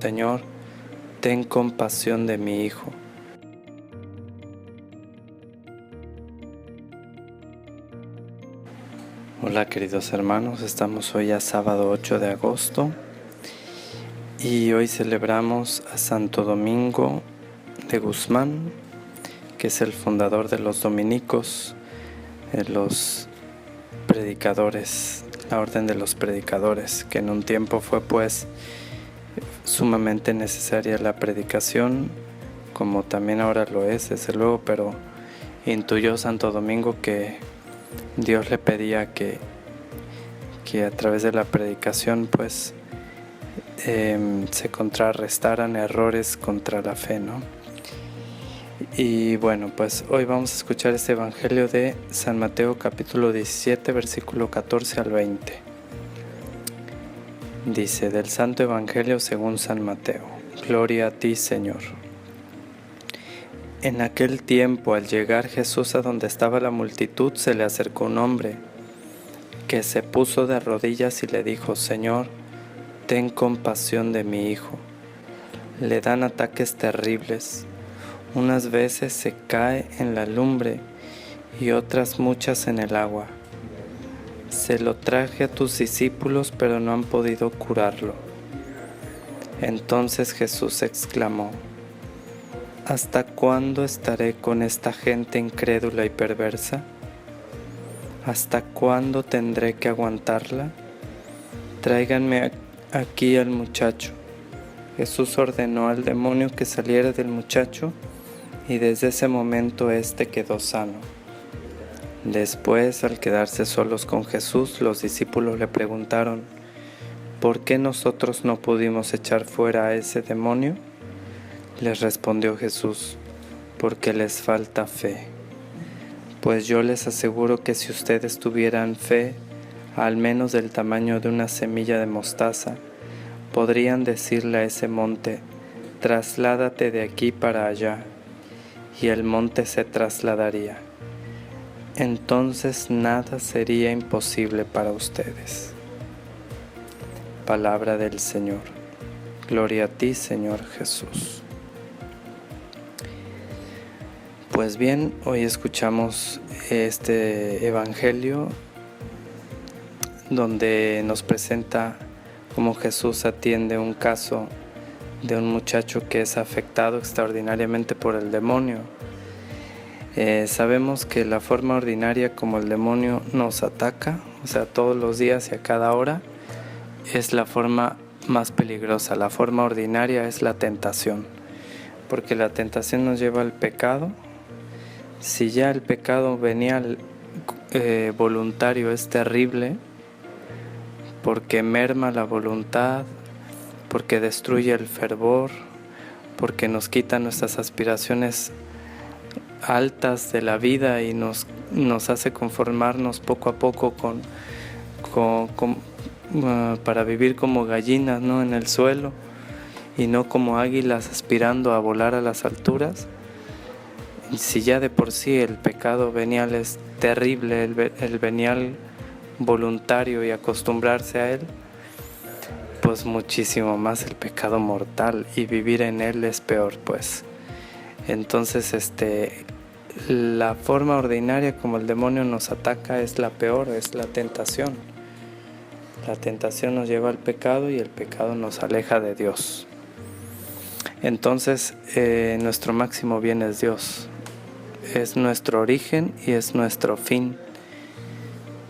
Señor, ten compasión de mi hijo. Hola queridos hermanos, estamos hoy a sábado 8 de agosto y hoy celebramos a Santo Domingo de Guzmán, que es el fundador de los dominicos, los predicadores, la orden de los predicadores, que en un tiempo fue pues sumamente necesaria la predicación, como también ahora lo es, desde luego, pero intuyó Santo Domingo que Dios le pedía que a través de la predicación pues se contrarrestaran errores contra la fe, ¿no? Y bueno, pues hoy vamos a escuchar este Evangelio de San Mateo capítulo 17, versículo 14 al 20. Dice, del Santo Evangelio según San Mateo. Gloria a ti, Señor. En aquel tiempo, al llegar Jesús a donde estaba la multitud, se le acercó un hombre que se puso de rodillas y le dijo, Señor, ten compasión de mi hijo. Le dan ataques terribles. Unas veces se cae en la lumbre y otras muchas en el agua. Se lo traje a tus discípulos, pero no han podido curarlo. Entonces Jesús exclamó, ¿hasta cuándo estaré con esta gente incrédula y perversa? ¿Hasta cuándo tendré que aguantarla? Tráiganme aquí al muchacho. Jesús ordenó al demonio que saliera del muchacho y desde ese momento éste quedó sano. Después, al quedarse solos con Jesús, los discípulos le preguntaron, ¿por qué nosotros no pudimos echar fuera a ese demonio? Les respondió Jesús, porque les falta fe. Pues yo les aseguro que si ustedes tuvieran fe, al menos del tamaño de una semilla de mostaza, podrían decirle a ese monte, trasládate de aquí para allá, y el monte se trasladaría. Entonces nada sería imposible para ustedes. Palabra del Señor. Gloria a ti, Señor Jesús. Pues bien, hoy escuchamos este Evangelio donde nos presenta cómo Jesús atiende un caso de un muchacho que es afectado extraordinariamente por el demonio. Sabemos que la forma ordinaria como el demonio nos ataca, o sea, todos los días y a cada hora, es la forma más peligrosa. La forma ordinaria es la tentación, porque la tentación nos lleva al pecado. Si ya el pecado venial voluntario es terrible, porque merma la voluntad, porque destruye el fervor, porque nos quita nuestras aspiraciones altas de la vida y nos hace conformarnos poco a poco para vivir como gallinas, ¿no?, en el suelo y no como águilas aspirando a volar a las alturas. Si ya de por sí el pecado venial es terrible, el venial voluntario y acostumbrarse a él, pues muchísimo más el pecado mortal, y vivir en él es peor, pues. Entonces la forma ordinaria como el demonio nos ataca es la peor, es la tentación. La tentación nos lleva al pecado y el pecado nos aleja de Dios. Entonces nuestro máximo bien es Dios. Es nuestro origen y es nuestro fin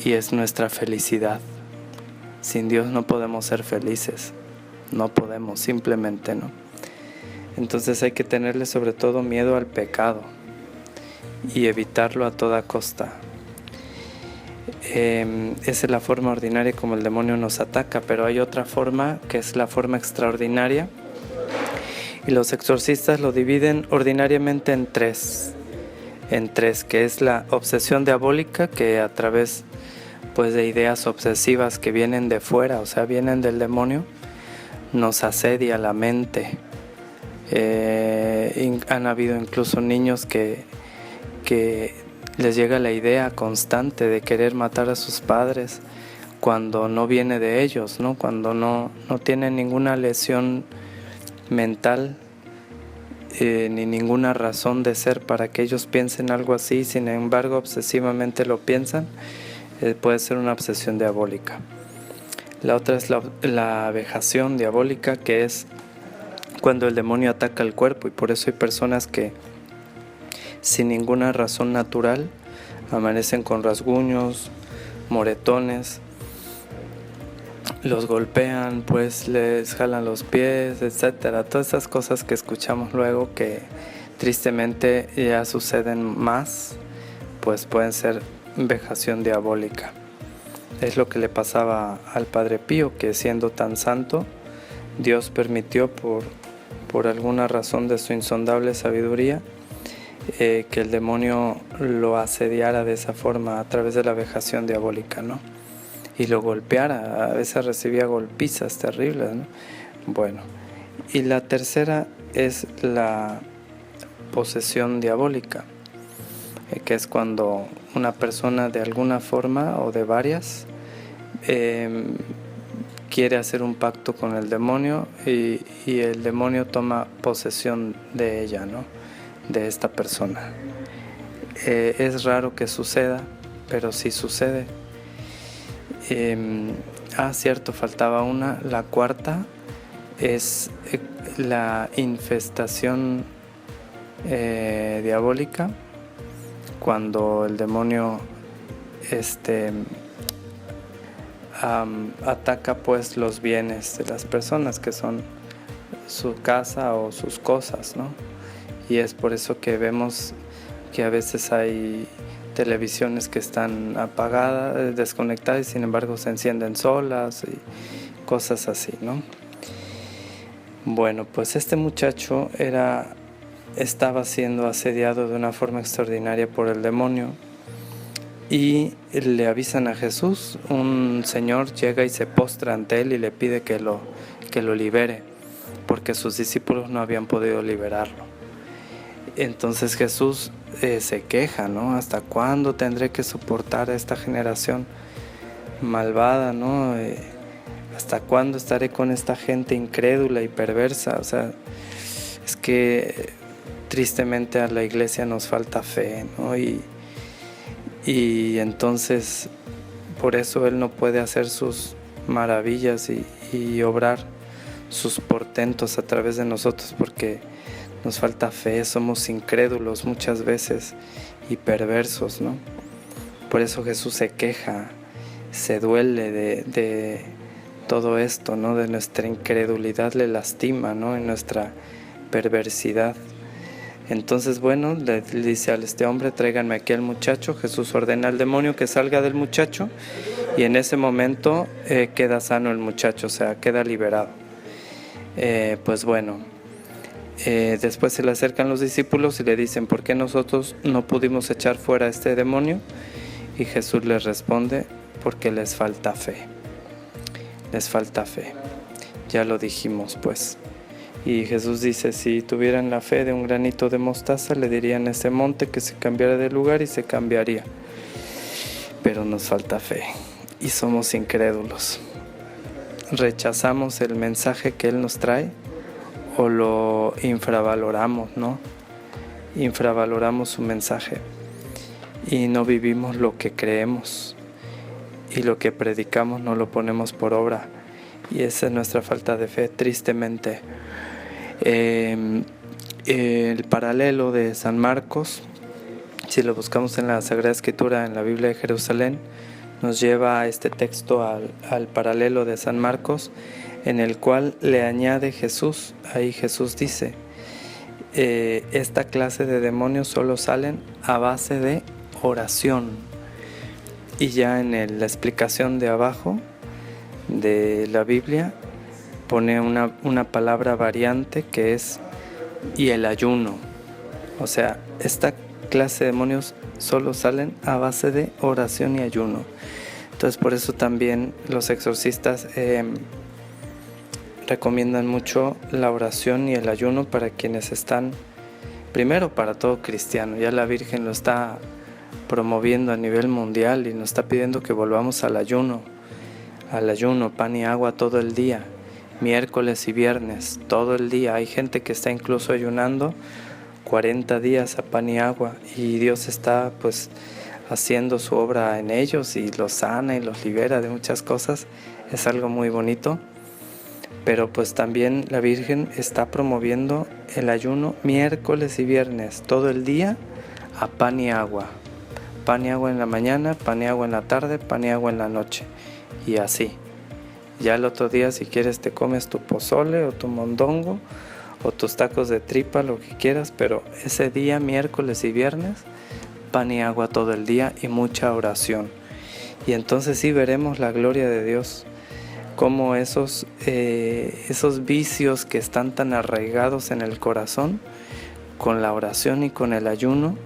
y es nuestra felicidad. Sin Dios no podemos ser felices, no podemos, simplemente no. Entonces hay que tenerle sobre todo miedo al pecado y evitarlo a toda costa. Esa es la forma ordinaria como el demonio nos ataca, pero hay otra forma que es la forma extraordinaria, y los exorcistas lo dividen ordinariamente en tres, que es la obsesión diabólica, que a través pues de ideas obsesivas que vienen de fuera, o sea, vienen del demonio, nos asedia la mente. Han habido incluso niños que les llega la idea constante de querer matar a sus padres cuando no viene de ellos, ¿no? Cuando no tienen ninguna lesión mental ni ninguna razón de ser para que ellos piensen algo así, sin embargo obsesivamente lo piensan, puede ser una obsesión diabólica. La otra es la vejación diabólica, que es cuando el demonio ataca el cuerpo, y por eso hay personas que sin ninguna razón natural amanecen con rasguños, moretones, los golpean, pues les jalan los pies, etcétera. Todas esas cosas que escuchamos luego, que tristemente ya suceden más, pues pueden ser vejación diabólica. Es lo que le pasaba al Padre Pío, que siendo tan santo, Dios permitió por alguna razón de su insondable sabiduría que el demonio lo asediara de esa forma a través de la vejación diabólica, ¿no? Y lo golpeara, a veces recibía golpizas terribles, ¿no? Bueno, y la tercera es la posesión diabólica, que es cuando una persona de alguna forma o de varias quiere hacer un pacto con el demonio y el demonio toma posesión de ella, ¿no? De esta persona. Es raro que suceda, pero sí sucede. Cierto, faltaba una. La cuarta es la infestación diabólica, cuando el demonio ataca pues los bienes de las personas, que son su casa o sus cosas, ¿no? Y es por eso que vemos que a veces hay televisiones que están apagadas, desconectadas, y sin embargo se encienden solas y cosas así, ¿no? Bueno, pues este muchacho estaba siendo asediado de una forma extraordinaria por el demonio, y le avisan a Jesús. Un señor llega y se postra ante él y le pide que lo libere, porque sus discípulos no habían podido liberarlo. Entonces Jesús se queja, ¿no? ¿Hasta cuándo tendré que soportar a esta generación malvada, ¿no? ¿Hasta cuándo estaré con esta gente incrédula y perversa? O sea, es que tristemente a la iglesia nos falta fe, ¿no? Y entonces por eso Él no puede hacer sus maravillas y obrar sus portentos a través de nosotros, porque nos falta fe, somos incrédulos muchas veces y perversos, ¿no? Por eso Jesús se queja, se duele de todo esto, ¿no? De nuestra incredulidad, le lastima, ¿no? En nuestra perversidad. Entonces, bueno, le dice a este hombre: tráiganme aquí al muchacho. Jesús ordena al demonio que salga del muchacho, y en ese momento queda sano el muchacho, o sea, queda liberado. Pues bueno, después se le acercan los discípulos y le dicen: ¿por qué nosotros no pudimos echar fuera a este demonio? Y Jesús les responde: porque les falta fe. Les falta fe. Ya lo dijimos, pues. Y Jesús dice: si tuvieran la fe de un granito de mostaza, le dirían a ese monte que se cambiara de lugar y se cambiaría. Pero nos falta fe y somos incrédulos. Rechazamos el mensaje que Él nos trae o lo infravaloramos, ¿no? Infravaloramos su mensaje y no vivimos lo que creemos, y lo que predicamos no lo ponemos por obra, y esa es nuestra falta de fe, tristemente. El paralelo de San Marcos, si lo buscamos en la Sagrada Escritura, en la Biblia de Jerusalén, nos lleva a este texto, al paralelo de San Marcos, en el cual le añade Jesús. Ahí Jesús dice: esta clase de demonios solo salen a base de oración. Y ya en la explicación de abajo de la Biblia pone una palabra variante, que es y el ayuno. O sea, esta clase de demonios solo salen a base de oración y ayuno. Entonces por eso también los exorcistas recomiendan mucho la oración y el ayuno para quienes están, primero para todo cristiano. Ya la Virgen lo está promoviendo a nivel mundial y nos está pidiendo que volvamos al ayuno, pan y agua todo el día. miércoles y viernes, todo el día. Hay gente que está incluso ayunando 40 días a pan y agua, y Dios está pues haciendo su obra en ellos y los sana y los libera de muchas cosas. Es algo muy bonito. Pero pues también la Virgen está promoviendo el ayuno miércoles y viernes, todo el día, a pan y agua. Pan y agua en la mañana, pan y agua en la tarde, pan y agua en la noche. Y así. Ya el otro día, si quieres, te comes tu pozole o tu mondongo o tus tacos de tripa, lo que quieras, pero ese día, miércoles y viernes, pan y agua todo el día y mucha oración. Y entonces sí veremos la gloria de Dios, cómo esos vicios que están tan arraigados en el corazón, con la oración y con el ayuno,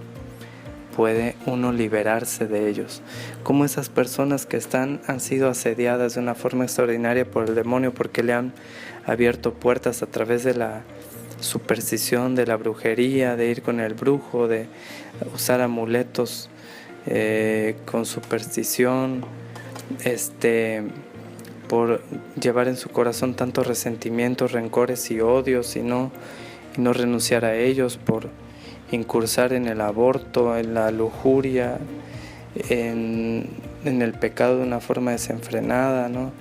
puede uno liberarse de ellos. Como esas personas que han sido asediadas de una forma extraordinaria por el demonio, porque le han abierto puertas a través de la superstición, de la brujería, de ir con el brujo, de usar amuletos con superstición, por llevar en su corazón tantos resentimientos, rencores y odios y no renunciar a ellos, por incursar en el aborto, en la lujuria, en el pecado de una forma desenfrenada, ¿no?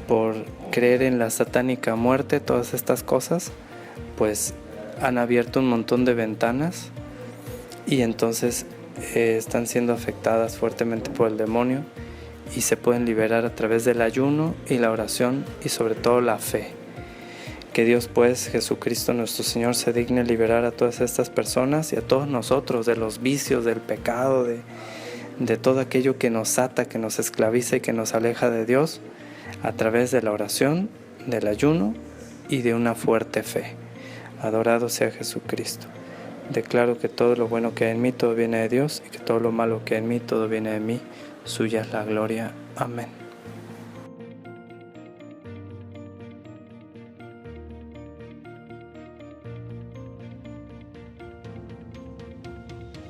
Por creer en la satánica muerte. Todas estas cosas pues han abierto un montón de ventanas y entonces están siendo afectadas fuertemente por el demonio, y se pueden liberar a través del ayuno y la oración y sobre todo la fe. Que Dios pues, Jesucristo nuestro Señor, se digne liberar a todas estas personas y a todos nosotros de los vicios, del pecado, de todo aquello que nos ata, que nos esclaviza y que nos aleja de Dios, a través de la oración, del ayuno y de una fuerte fe. Adorado sea Jesucristo. Declaro que todo lo bueno que hay en mí, todo viene de Dios, y que todo lo malo que hay en mí, todo viene de mí. Suya es la gloria. Amén.